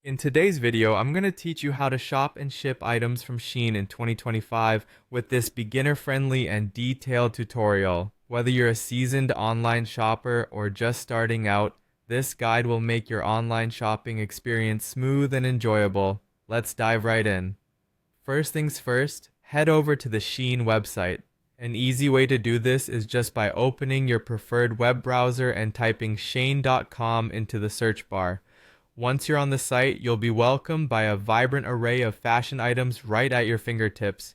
In today's video, I'm going to teach you how to shop and ship items from SHEIN in 2025 with this beginner-friendly and detailed tutorial. Whether you're a seasoned online shopper or just starting out, this guide will make your online shopping experience smooth and enjoyable. Let's dive right in. First things first, head over to the SHEIN website. An easy way to do this is just by opening your preferred web browser and typing shein.com into the search bar. Once you're on the site, you'll be welcomed by a vibrant array of fashion items right at your fingertips.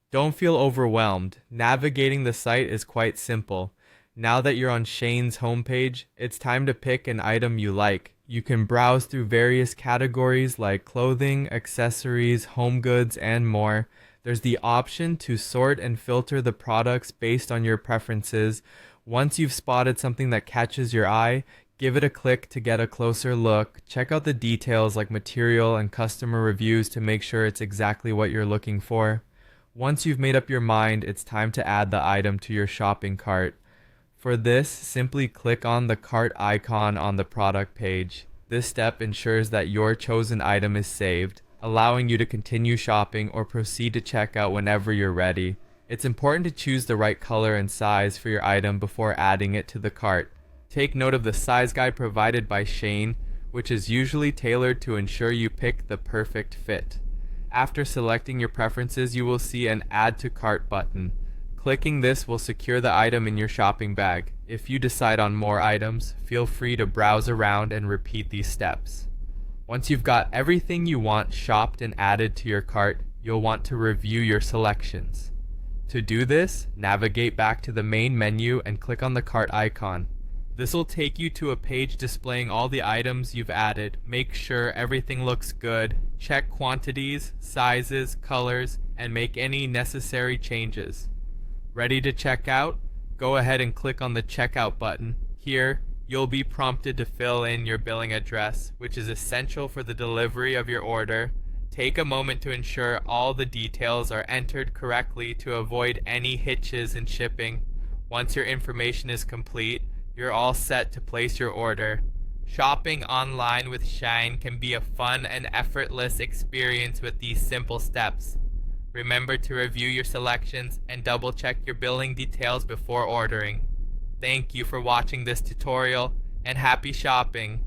Don't feel overwhelmed. Navigating the site is quite simple. Now that you're on SHEIN's homepage, it's time to pick an item you like. You can browse through various categories like clothing, accessories, home goods, and more. There's the option to sort and filter the products based on your preferences. Once you've spotted something that catches your eye, give it a click to get a closer look. Check out the details like material and customer reviews to make sure it's exactly what you're looking for. Once you've made up your mind, it's time to add the item to your shopping cart. For this, simply click on the cart icon on the product page. This step ensures that your chosen item is saved, allowing you to continue shopping or proceed to checkout whenever you're ready. It's important to choose the right color and size for your item before adding it to the cart. Take note of the size guide provided by SHEIN, which is usually tailored to ensure you pick the perfect fit. After selecting your preferences, you will see an Add to Cart button. Clicking this will secure the item in your shopping bag. If you decide on more items, feel free to browse around and repeat these steps. Once you've got everything you want shopped and added to your cart, you'll want to review your selections. To do this, navigate back to the main menu and click on the cart icon. This will take you to a page displaying all the items you've added. Make sure everything looks good, check quantities, sizes, colors, and make any necessary changes. Ready to check out? Go ahead and click on the checkout button. Here, you'll be prompted to fill in your billing address, which is essential for the delivery of your order. Take a moment to ensure all the details are entered correctly to avoid any hitches in shipping. Once your information is complete, you're all set to place your order. Shopping online with SHEIN can be a fun and effortless experience with these simple steps. Remember to review your selections and double check your billing details before ordering. Thank you for watching this tutorial and happy shopping!